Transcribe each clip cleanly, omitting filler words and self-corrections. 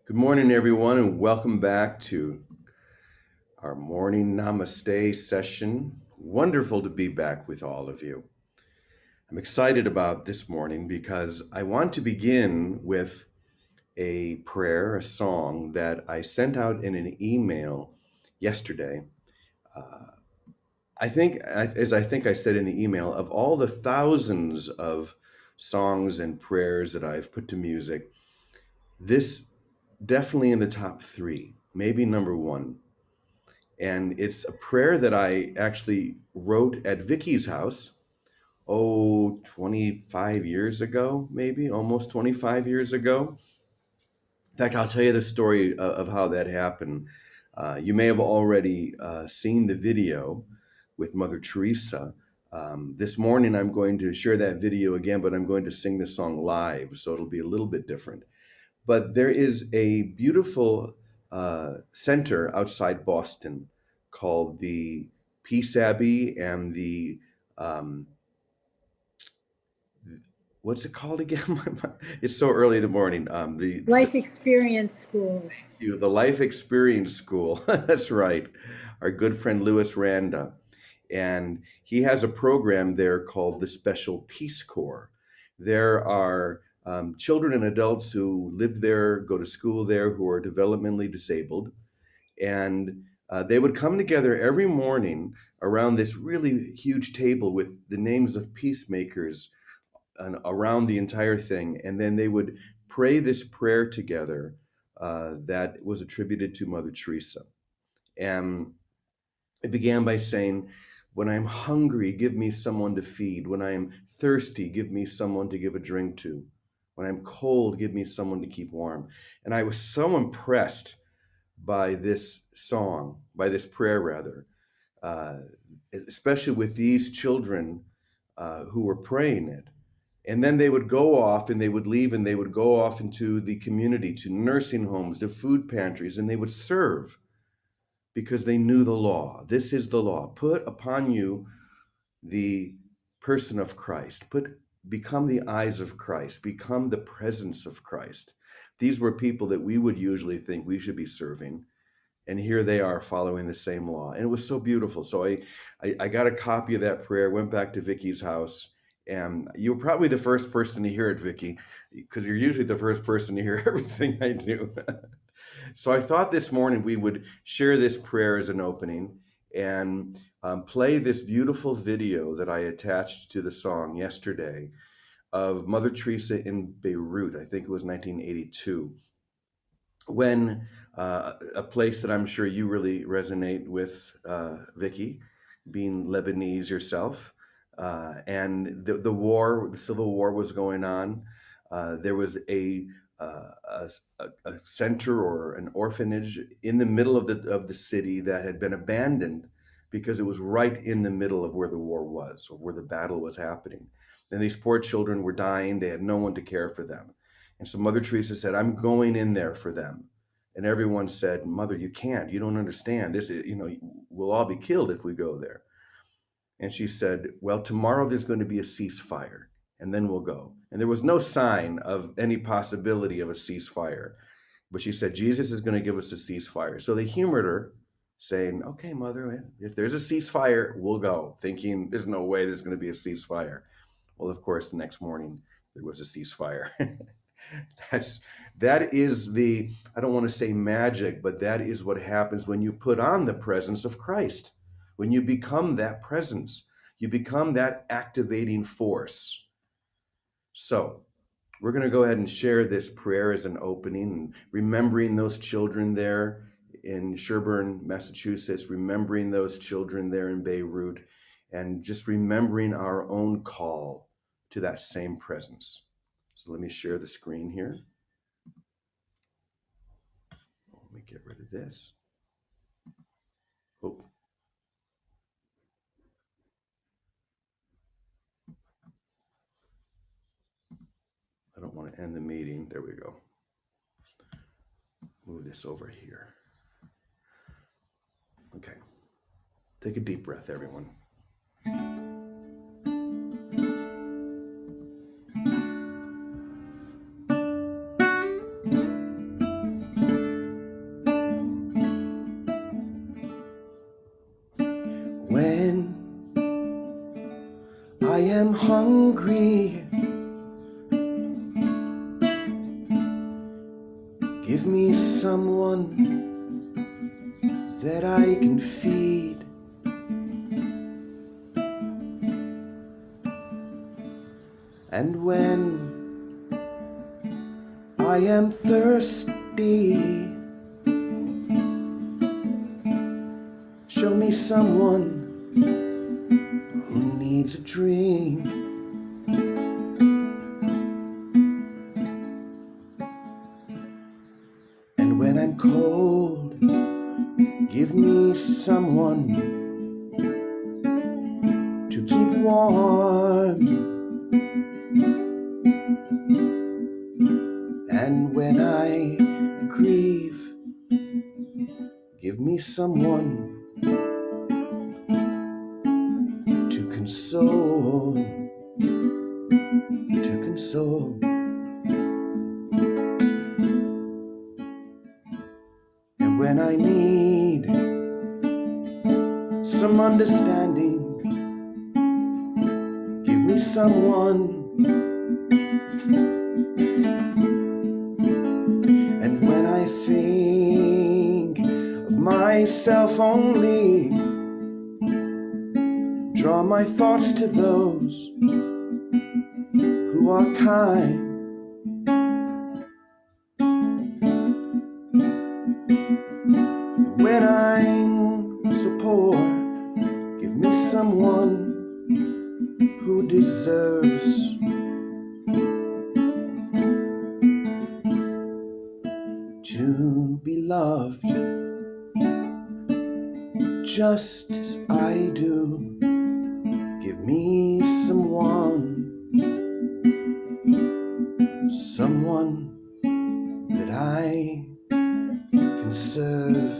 Good morning, everyone, and welcome back to our morning Namaste session. Wonderful to be back with all of you. I'm excited about this morning because I want to begin with a prayer, a song that I sent out in an email yesterday. Uh, as I think I said in the email, of all the thousands of songs and prayers that I've put to music, this definitely in the top three, maybe number one. And it's a prayer that I actually wrote at Vicky's house, 25 years ago, maybe almost 25 years ago. In fact, I'll tell you the story of how that happened. You may have already seen the video with Mother Teresa. This morning, I'm going to share that video again, but I'm going to sing the song live, so it'll be a little bit different. But there is a beautiful center outside Boston called the Peace Abbey and the um, what's it called again? It's so early in the morning. Life Experience School. The Life Experience School. That's right. Our good friend Louis Randa, and he has a program there called the Special Peace Corps. There are children and adults who live there, go to school there, who are developmentally disabled, and they would come together every morning around this really huge table with the names of peacemakers around the entire thing, and then they would pray this prayer together that was attributed to Mother Teresa. And it began by saying, "When I'm hungry, give me someone to feed. When I am thirsty, give me someone to give a drink to. When I'm cold, give me someone to keep warm." And I was so impressed by this song, by this prayer rather, uh, especially with these children who were praying it. And then they would go off and they would leave and they would go off into the community, to nursing homes, to food pantries, and they would serve because they knew the law. This is the law. Put upon you the person of Christ. Become the eyes of Christ. Become the presence of Christ. These were people that we would usually think we should be serving. And here they are following the same law. And it was so beautiful. So I got a copy of that prayer, went back to Vicky's house. And you were probably the first person to hear it, Vicky, because you're usually the first person to hear everything I do. So I thought this morning we would share this prayer as an opening and play this beautiful video that I attached to the song yesterday of Mother Teresa in Beirut. I think it was 1982, when a place that I'm sure you really resonate with, Vicky, being Lebanese yourself, and the civil war was going on. There was a center or an orphanage in the middle of the city that had been abandoned because it was right in the middle of where the war was, or where the battle was happening. And these poor children were dying. They had no one to care for them. And so Mother Teresa said, "I'm going in there for them." And everyone said, "Mother, you can't. You don't understand. This is, we'll all be killed if we go there." And she said, "Well, tomorrow there's going to be a ceasefire, and then we'll go." And there was no sign of any possibility of a ceasefire. But she said, "Jesus is going to give us a ceasefire." So they humored her, saying, "Okay, Mother, if there's a ceasefire, we'll go," thinking there's no way there's going to be a ceasefire. Well, of course, the next morning there was a ceasefire. That's that is the, I don't want to say magic, but that is what happens when you put on the presence of Christ. When you become that presence, you become that activating force. So we're going to go ahead and share this prayer as an opening, and remembering those children there in Sherburne, Massachusetts, remembering those children there in Beirut, and just remembering our own call to that same presence. So let me share the screen here. Let me get rid of this. Oh, I don't want to end the meeting. There we go. Move this over here. Okay. Take a deep breath, everyone. hungry, give me someone that I can feed. And when I am thirsty, show me someone who needs a drink. And when I'm cold, give me someone to keep warm. And when I grieve, give me someone to console, to console. And when I need some understanding, give me someone. And when I think of myself only, draw my thoughts to those who are kind. When I'm so poor, give me someone who deserves to be loved just as I do. Give me someone that I can serve.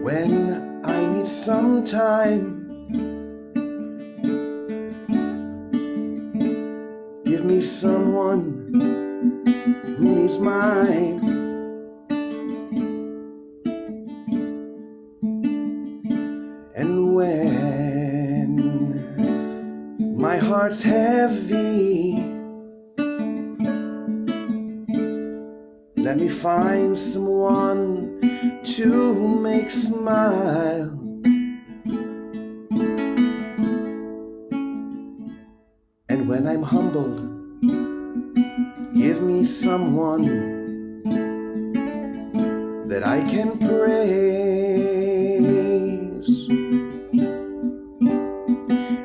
When I need some time, give me someone who needs mine. And when my heart's heavy, let me find someone to make smile. And when I'm humbled, give me someone that I can praise.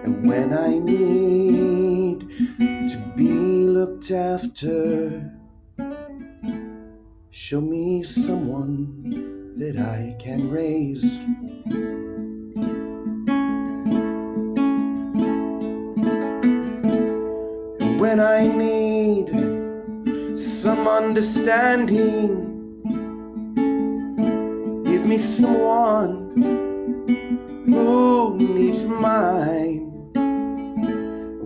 And when I need to be looked after, show me someone that I can raise. And when I need some understanding, give me someone who needs mine.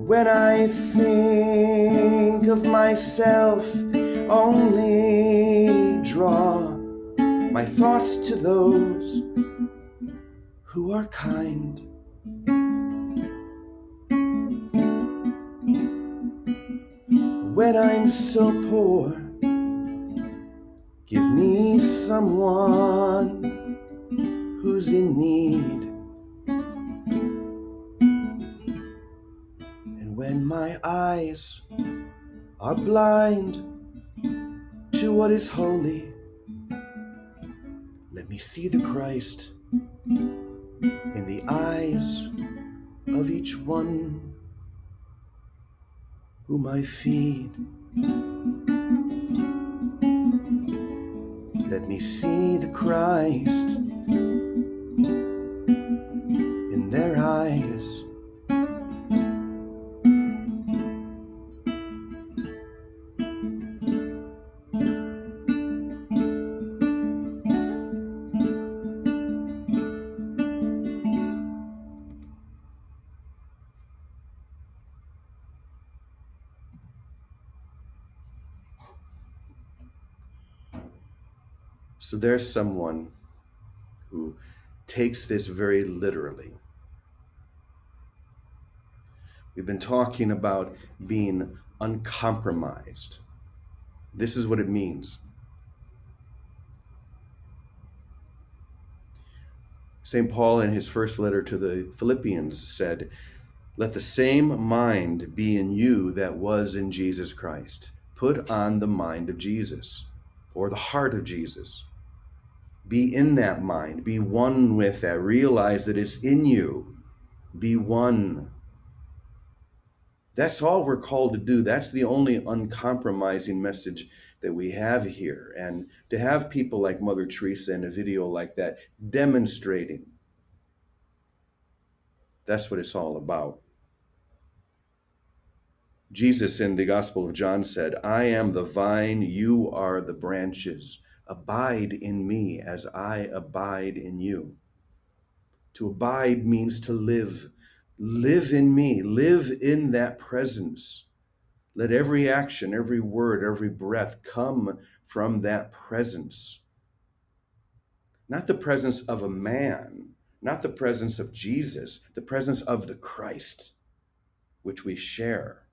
When I think of myself only, draw my thoughts to those who are kind. When I'm so poor, give me someone who's in need. And when my eyes are blind to what is holy, let me see the Christ in the eyes of each one whom I feed. Let me see the Christ in their eyes. So there's someone who takes this very literally. We've been talking about being uncompromised. This is what it means. St. Paul, in his first letter to the Philippians, said, "Let the same mind be in you that was in Jesus Christ." Put on the mind of Jesus, or the heart of Jesus. Be in that mind. Be one with that. Realize that it's in you. Be one. That's all we're called to do. That's the only uncompromising message that we have here. And to have people like Mother Teresa in a video like that demonstrating, that's what it's all about. Jesus in the Gospel of John said, "I am the vine, you are the branches. Abide in me as I abide in you." To abide means to live. Live in me. Live in that presence. Let every action, every word, every breath come from that presence. Not the presence of a man, not the presence of Jesus, the presence of the Christ, which we share.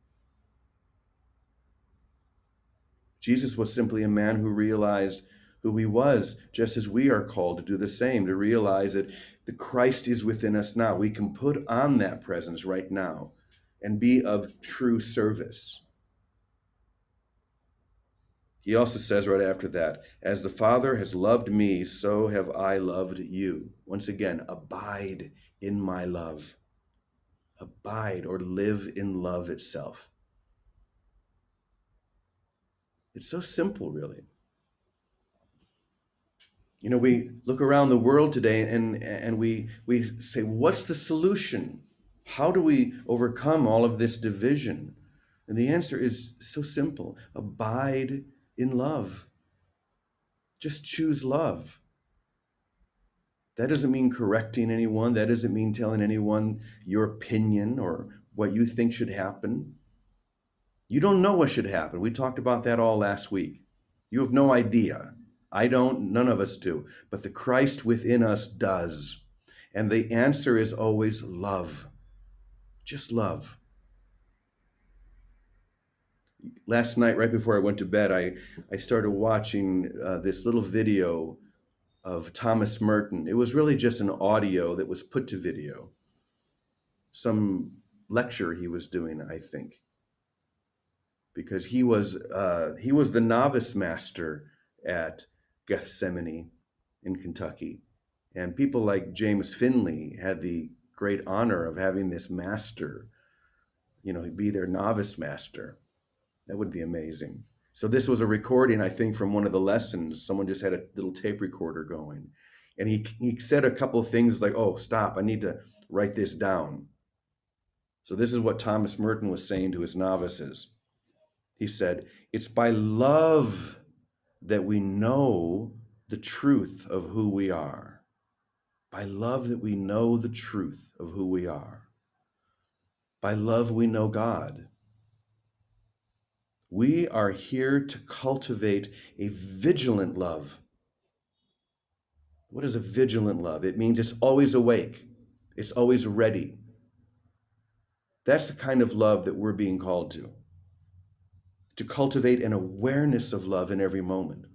Jesus was simply a man who realized who he was, just as we are called to do the same, to realize that the Christ is within us now. We can put on that presence right now and be of true service. He also says right after that, "As the Father has loved me, so have I loved you." Once again, abide in my love. Abide or live in love itself. It's so simple, really. You know, we look around the world today and we say, what's the solution? How do we overcome all of this division? And the answer is so simple. Abide in love. Just choose love. That doesn't mean correcting anyone. That doesn't mean telling anyone your opinion or what you think should happen. You don't know what should happen. We talked about that all last week. You have no idea. I don't, none of us do. But the Christ within us does. And the answer is always love. Just love. Last night, right before I went to bed, I started watching this little video of Thomas Merton. It was really just an audio that was put to video. Some lecture he was doing, I think, because he was the novice master at Gethsemane in Kentucky, and people like James Finley had the great honor of having this master, be their novice master. That would be amazing. So this was a recording, I think, from one of the lessons. Someone just had a little tape recorder going, and he said a couple of things like, "Oh, stop! I need to write this down." So this is what Thomas Merton was saying to his novices. He said, "It's by love that we know the truth of who we are. By love that we know the truth of who we are. By love we know God. We are here to cultivate a vigilant love." What is a vigilant love? It means it's always awake. It's always ready. That's the kind of love that we're being called to cultivate an awareness of love in every moment.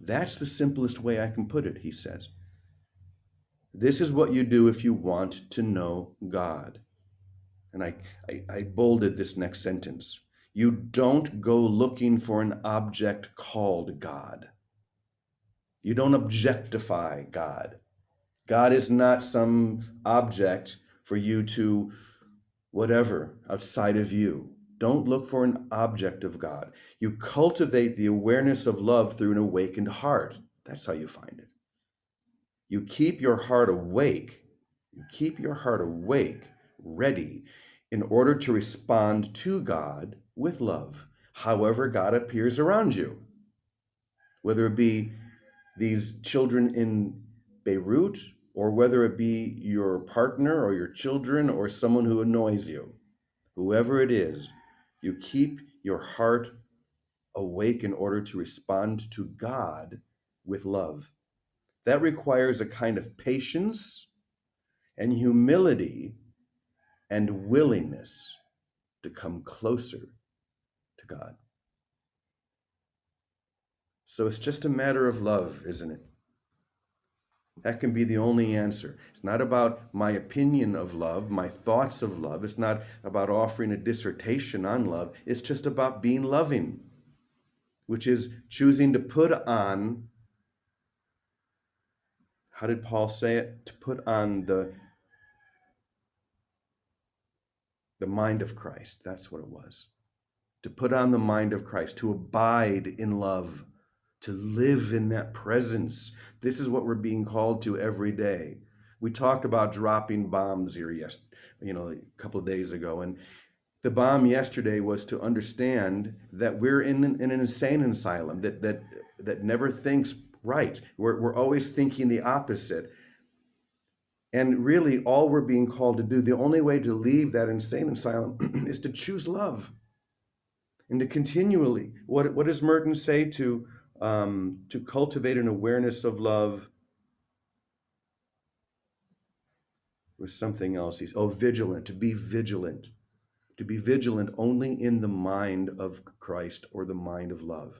That's the simplest way I can put it, he says. This is what you do if you want to know God. And I bolded this next sentence. You don't go looking for an object called God. You don't objectify God. God is not some object for you to whatever outside of you. Don't look for an object of God. You cultivate the awareness of love through an awakened heart. That's how you find it. You keep your heart awake. You keep your heart awake, ready, in order to respond to God with love, however God appears around you. Whether it be these children in Beirut, or whether it be your partner or your children or someone who annoys you. Whoever it is, you keep your heart awake in order to respond to God with love. That requires a kind of patience and humility and willingness to come closer to God. So it's just a matter of love, isn't it? That can be the only answer. It's not about my opinion of love, my thoughts of love. It's not about offering a dissertation on love. It's just about being loving, which is choosing to put on, how did Paul say it? To put on the mind of Christ. That's what it was. To put on the mind of Christ, to abide in love, to live in that presence. This is what we're being called to every day. We talked about dropping bombs here, a couple of days ago, and the bomb yesterday was to understand that we're in an insane asylum that never thinks right. We're always thinking the opposite. And really, all we're being called to do, the only way to leave that insane asylum is to choose love and to continually, what does Merton say, to cultivate an awareness of love with something else. Vigilant, to be vigilant. To be vigilant only in the mind of Christ or the mind of love.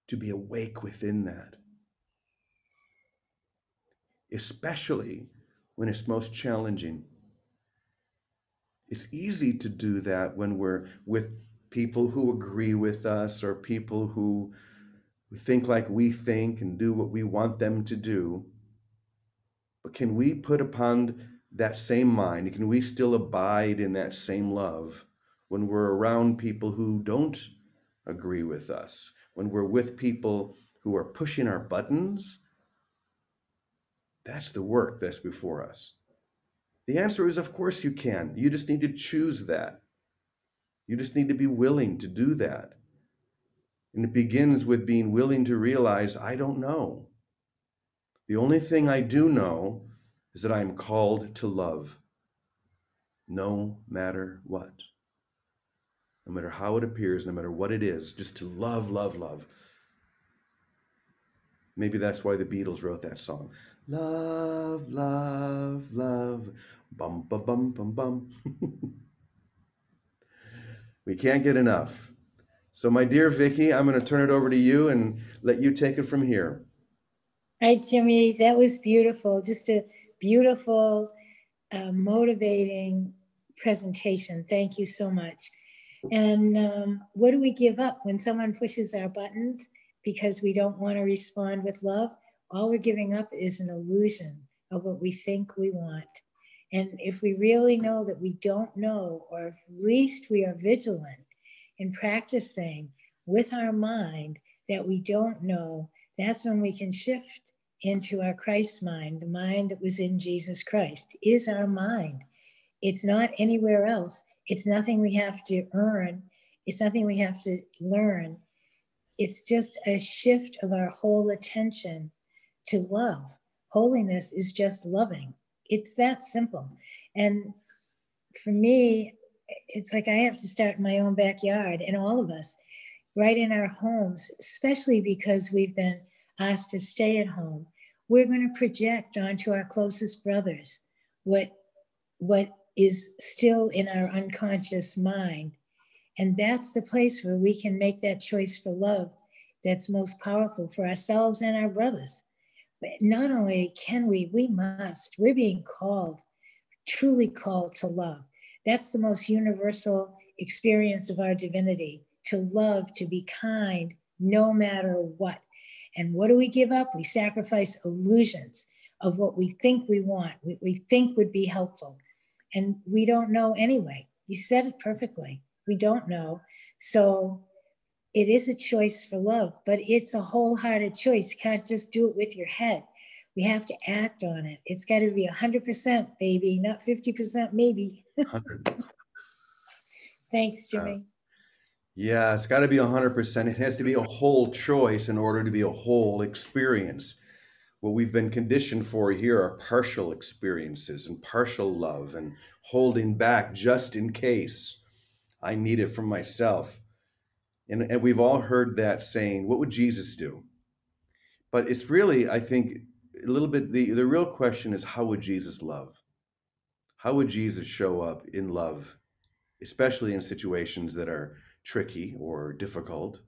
To be awake within that. Especially when it's most challenging. It's easy to do that when we're with people who agree with us or people who think like we think and do what we want them to do. But can we put upon that same mind? Can we still abide in that same love when we're around people who don't agree with us? When we're with people who are pushing our buttons? That's the work that's before us. The answer is, of course you can. You just need to choose that. You just need to be willing to do that. And it begins with being willing to realize, I don't know. The only thing I do know is that I am called to love, no matter what. No matter how it appears, no matter what it is, just to love, love, love. Maybe that's why the Beatles wrote that song. Love, love, love, bum, bum, bum, bum, bum. We can't get enough. So my dear Vicky, I'm going to turn it over to you and let you take it from here. All right, Jimmy, that was beautiful. Just a beautiful, motivating presentation. Thank you so much. And what do we give up when someone pushes our buttons because we don't want to respond with love? All we're giving up is an illusion of what we think we want. And if we really know that we don't know, or at least we are vigilant in practicing with our mind that we don't know, that's when we can shift into our Christ mind. The mind that was in Jesus Christ is our mind. It's not anywhere else. It's nothing we have to earn. It's nothing we have to learn. It's just a shift of our whole attention to love. Holiness is just loving. It's that simple. And for me, it's like I have to start in my own backyard, and all of us, right in our homes, especially because we've been asked to stay at home. We're going to project onto our closest brothers what is still in our unconscious mind. And that's the place where we can make that choice for love that's most powerful for ourselves and our brothers. But not only can we must. We're being called, truly called to love. That's the most universal experience of our divinity, to love, to be kind, no matter what. And what do we give up? We sacrifice illusions of what we think we want, what we think would be helpful. And we don't know anyway. You said it perfectly. We don't know. So it is a choice for love, but it's a wholehearted choice. You can't just do it with your head. We have to act on it. It's got to be 100%, baby, not 50% maybe. 100. Thanks, Jimmy. Yeah, it's got to be 100%. It has to be a whole choice in order to be a whole experience. What we've been conditioned for here are partial experiences and partial love and holding back just in case I need it from myself. And we've all heard that saying, what would Jesus do? But it's really, I think, a little bit, the real question is, how would Jesus love? How would Jesus show up in love, especially in situations that are tricky or difficult?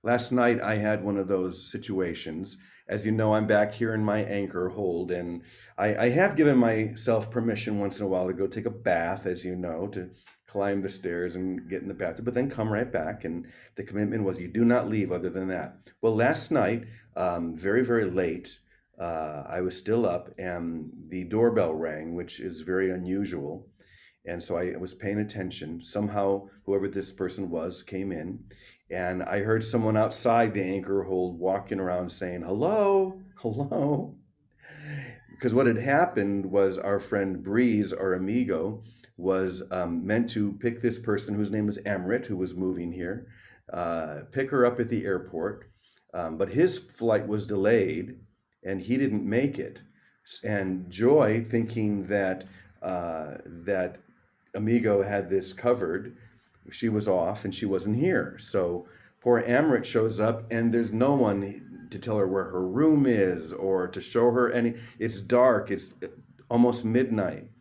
Last night, I had one of those situations. As you know, I'm back here in my anchor hold, and I have given myself permission once in a while to go take a bath, as you know, to climb the stairs and get in the bathtub, but then come right back. And the commitment was you do not leave other than that. Well, last night, very, very late, I was still up, and the doorbell rang, which is very unusual. And so I was paying attention. Somehow, whoever this person was came in, and I heard someone outside the anchor hold walking around saying, "Hello, hello." Because what had happened was our friend Breeze, our amigo, was meant to pick this person whose name was Emrit, who was moving here, pick her up at the airport. But his flight was delayed and he didn't make it. And Joy, thinking that Amigo had this covered, she was off and she wasn't here. So poor Amrit shows up and there's no one to tell her where her room is or to show her any. It's dark, it's almost midnight.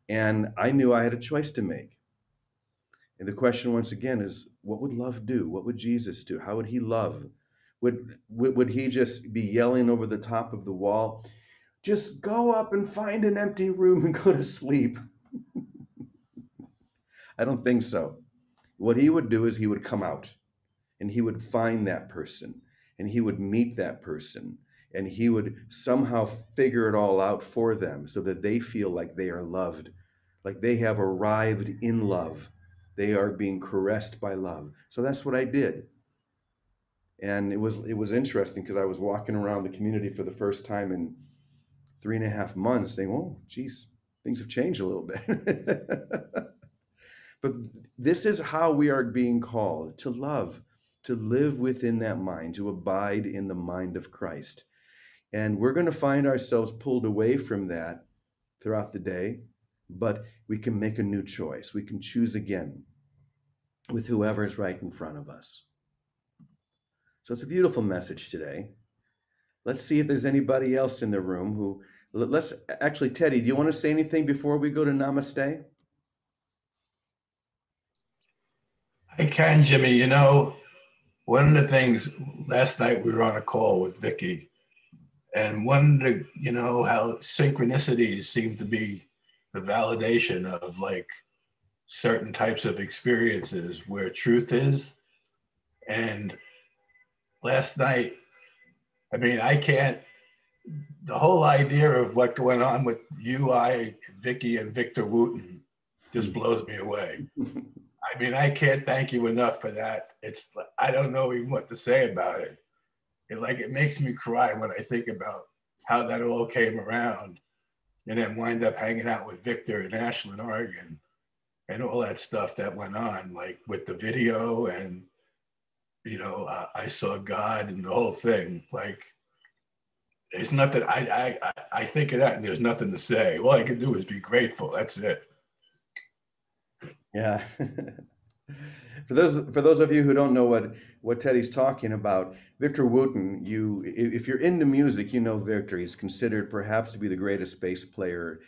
And I knew I had a choice to make. And the question once again is, what would love do? What would Jesus do? How would he love? Would he just be yelling over the top of the wall, just go up and find an empty room and go to sleep? I don't think so. What he would do is he would come out and he would find that person and he would meet that person and he would somehow figure it all out for them so that they feel like they are loved, like they have arrived in love. They are being caressed by love. So that's what I did. And it was interesting because I was walking around the community for the first time in 3.5 months saying, oh, geez, things have changed a little bit. But this is how we are being called to love, to live within that mind, to abide in the mind of Christ. And we're going to find ourselves pulled away from that throughout the day, but we can make a new choice. We can choose again with whoever is right in front of us. So it's a beautiful message today. Let's see if there's anybody else in the room who, let's actually, Teddy, do you want to say anything before we go to Namaste? I can, Jimmy. You know, one of the things last night we were on a call with Vicky, and one of the, you know, how synchronicities seem to be the validation of like certain types of experiences where truth is. And last night, I mean, I can't, the whole idea of what went on with you, Vicky, and Victor Wooten just blows me away. I mean, I can't thank you enough for that. It's, I don't know even what to say about it. It makes me cry when I think about how that all came around and then wind up hanging out with Victor in Ashland, Oregon, and all that stuff that went on, like with the video and, you know, I saw God and the whole thing. Like, it's nothing, I think of that and there's nothing to say. All I can do is be grateful. That's it. Yeah. For those of you who don't know what Teddy's talking about, Victor Wooten, if you're into music, you know Victor. He's considered perhaps to be the greatest bass player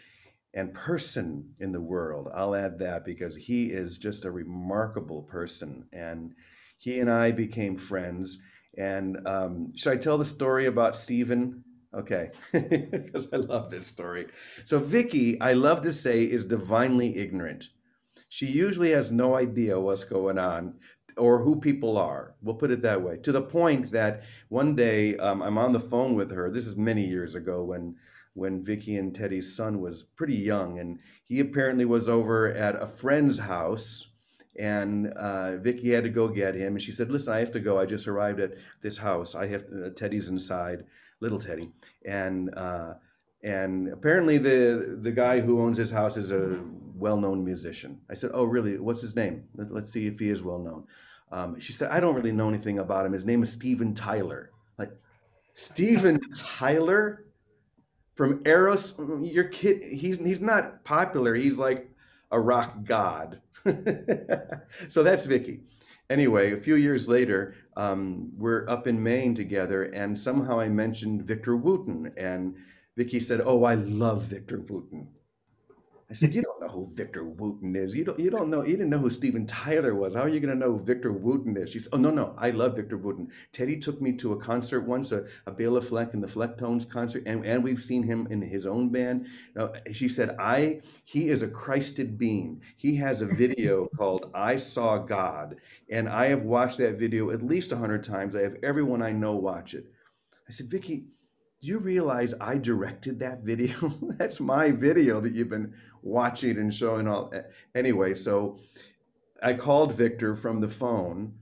and person in the world. I'll add that because he is just a remarkable person. And he and I became friends. And should I tell the story about Stephen? Okay, because I love this story. So Vicky, I love to say, is divinely ignorant. She usually has no idea what's going on or who people are. We'll put it that way. To the point that one day I'm on the phone with her. This is many years ago when Vicky and Teddy's son was pretty young, and he apparently was over at a friend's house, and Vicky had to go get him. And she said, "Listen, I have to go. I just arrived at this house. I have Teddy's inside, little Teddy, and apparently the guy who owns his house is a well-known musician." I said, "Oh, really? What's his name? Let's see if he is well-known." She said, "I don't really know anything about him. His name is Steven Tyler." Like, Steven Tyler from Eros? Your kid, he's not popular. He's like a rock god. So that's Vicky. Anyway, a few years later, we're up in Maine together, and somehow I mentioned Victor Wooten, and Vicky said, "Oh, I love Victor Wooten." I said, "You don't know who Victor Wooten is. You don't know. You didn't know who Steven Tyler was. How are you going to know who Victor Wooten is?" She said, "Oh, no, no, I love Victor Wooten. Teddy took me to a concert once, a Bela Fleck and the Flecktones concert, and we've seen him in his own band." Now, she said, he is a Christed being. He has a video called "I Saw God," and I have watched that video at least 100 times. I have everyone I know watch it. I said, "Vicky, do you realize I directed that video? That's my video that you've been watching and showing all." Anyway, so I called Victor from the phone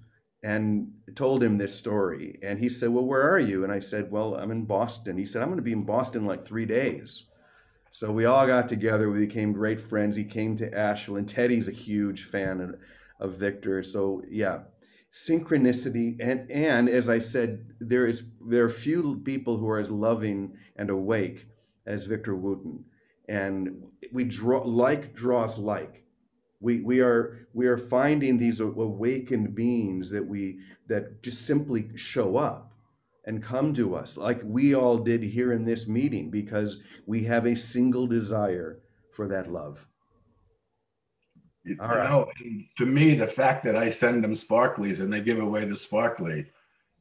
and told him this story. And he said, "Well, where are you?" And I said, "Well, I'm in Boston." He said, "I'm going to be in Boston in like 3 days." So we all got together. We became great friends. He came to Asheville, and Teddy's a huge fan of Victor. So yeah, synchronicity, and as I said, there are few people who are as loving and awake as Victor Wooten, and we draws like. We are finding these awakened beings that just simply show up and come to us like we all did here in this meeting because we have a single desire for that love. All You right. know, to me, the fact that I send them sparklies and they give away the sparkly,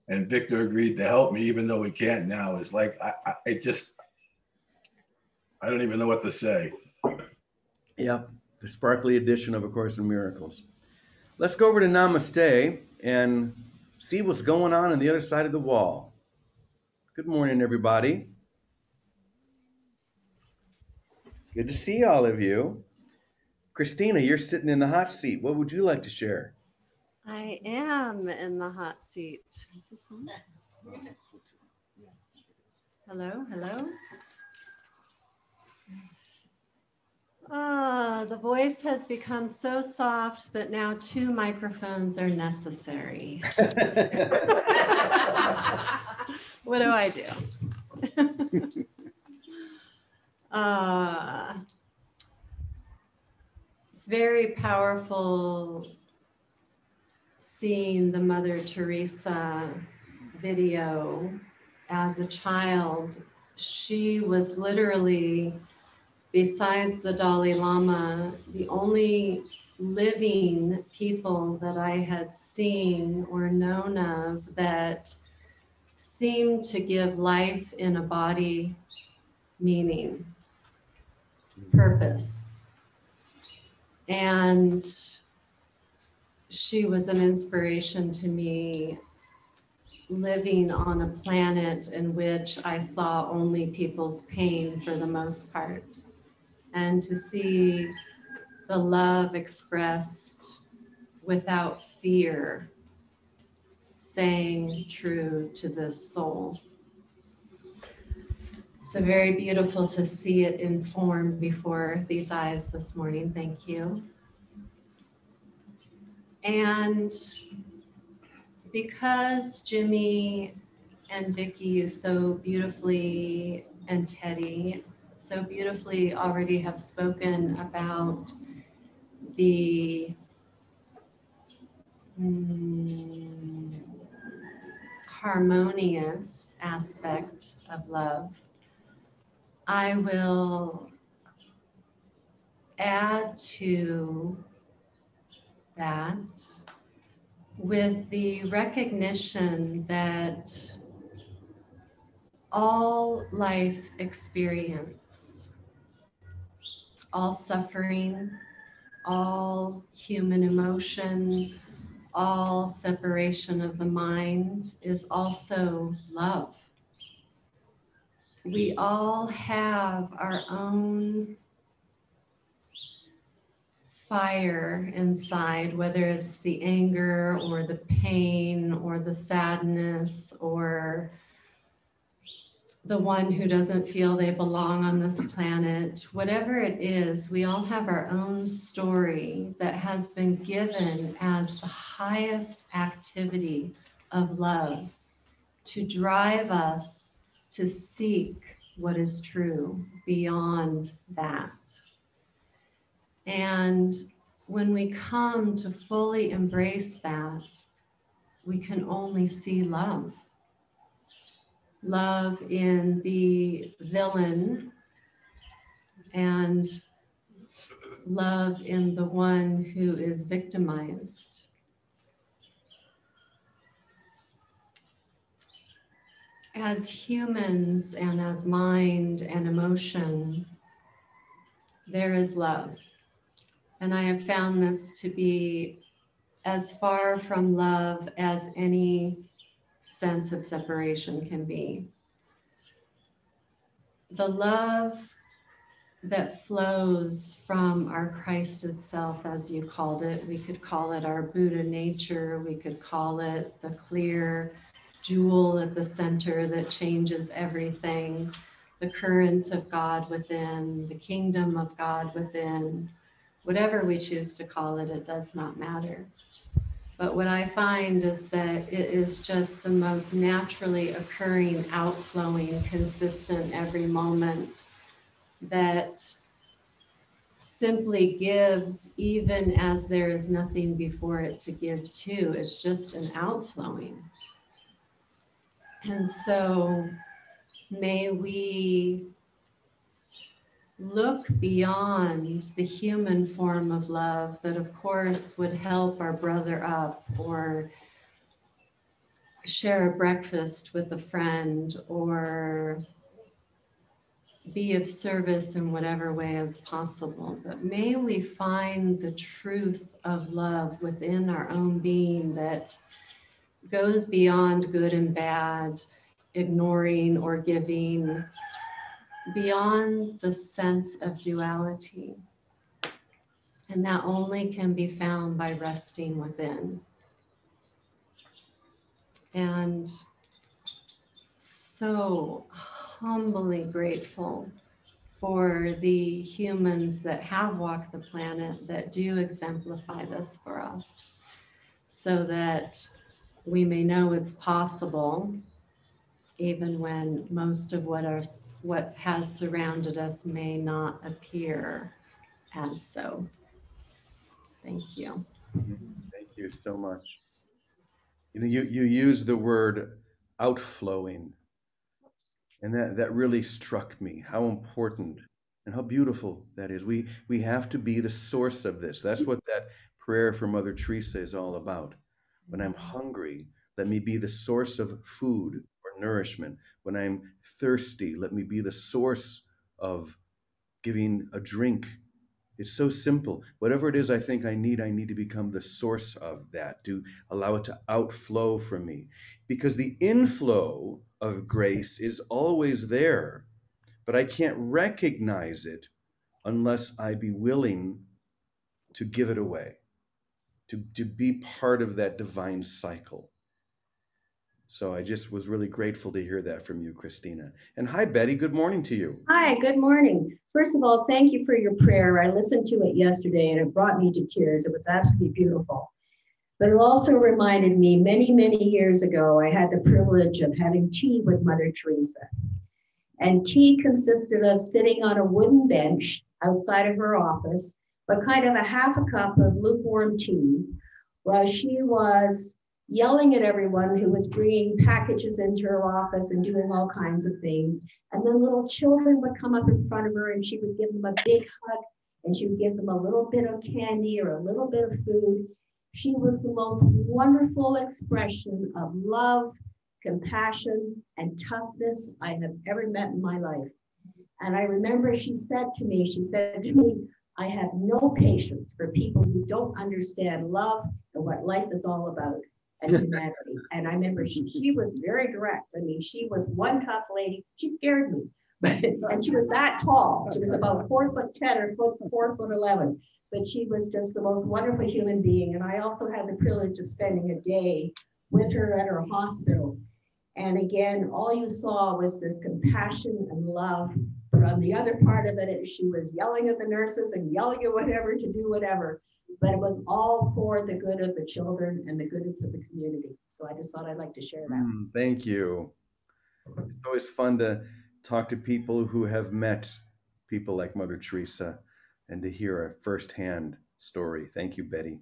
and Victor agreed to help me, even though he can't now, is like, I don't even know what to say. Yep. The sparkly edition of A Course in Miracles. Let's go over to Namaste and see what's going on the other side of the wall. Good morning, everybody. Good to see all of you. Christina, you're sitting in the hot seat. What would you like to share? I am in the hot seat. Is this on? Hello, hello. The voice has become so soft that now 2 microphones are necessary. What do I do? It's very powerful seeing the Mother Teresa video as a child. She was literally, besides the Dalai Lama, the only living people that I had seen or known of that seemed to give life in a body meaning, purpose. And she was an inspiration to me, living on a planet in which I saw only people's pain for the most part. And to see the love expressed without fear, saying true to the soul. So very beautiful to see it in form before these eyes this morning. Thank you. And because Jimmy and Vicky, you so beautifully, and Teddy, so beautifully already have spoken about the harmonious aspect of love, I will add to that with the recognition that all life experience, all suffering, all human emotion, all separation of the mind is also love. We all have our own fire inside, whether it's the anger or the pain or the sadness or the one who doesn't feel they belong on this planet. Whatever it is, we all have our own story that has been given as the highest activity of love to drive us to seek what is true beyond that. And when we come to fully embrace that, we can only see love. Love in the villain and love in the one who is victimized. As humans and as mind and emotion, there is love. And I have found this to be as far from love as any sense of separation can be. The love that flows from our Christ itself, as you called it, we could call it our Buddha nature, we could call it the clear jewel at the center that changes everything, the current of God within, the kingdom of God within, whatever we choose to call it, it does not matter. But what I find is that it is just the most naturally occurring, outflowing, consistent every moment that simply gives even as there is nothing before it to give to. It's just an outflowing. And so may we look beyond the human form of love that of course would help our brother up or share a breakfast with a friend or be of service in whatever way is possible. But may we find the truth of love within our own being that goes beyond good and bad, ignoring or giving, beyond the sense of duality. And that only can be found by resting within. And so humbly grateful for the humans that have walked the planet that do exemplify this for us, so that we may know it's possible, even when most of what has surrounded us may not appear as so. Thank you. Thank you so much. You know, you use the word outflowing, and that really struck me, how important and how beautiful that is. We have to be the source of this. That's what that prayer for Mother Teresa is all about. When I'm hungry, let me be the source of food or nourishment. When I'm thirsty, let me be the source of giving a drink. It's so simple. Whatever it is I think I need to become the source of that, to allow it to outflow from me. Because the inflow of grace is always there, but I can't recognize it unless I be willing to give it away, to be part of that divine cycle. So I just was really grateful to hear that from you, Christina. And hi, Betty. Good morning to you. Hi, good morning. First of all, thank you for your prayer. I listened to it yesterday and it brought me to tears. It was absolutely beautiful. But it also reminded me many, many years ago, I had the privilege of having tea with Mother Teresa. And tea consisted of sitting on a wooden bench outside of her office, but kind of a half a cup of lukewarm tea, while she was yelling at everyone who was bringing packages into her office and doing all kinds of things. And then little children would come up in front of her and she would give them a big hug and she would give them a little bit of candy or a little bit of food. She was the most wonderful expression of love, compassion, and toughness I have ever met in my life. And I remember she said to me, I have no patience for people who don't understand love and what life is all about and humanity. And I remember she was very direct. I mean, she was one tough lady. She scared me. And she was that tall. She was about 4'10" or 4'11". But she was just the most wonderful human being. And I also had the privilege of spending a day with her at her hospital. And again, all you saw was this compassion and love. But on the other part of it, she was yelling at the nurses and yelling at whatever to do whatever. But it was all for the good of the children and the good of the community. So I just thought I'd like to share that. Thank you. It's always fun to talk to people who have met people like Mother Teresa. and to hear a firsthand story. Thank you, Betty.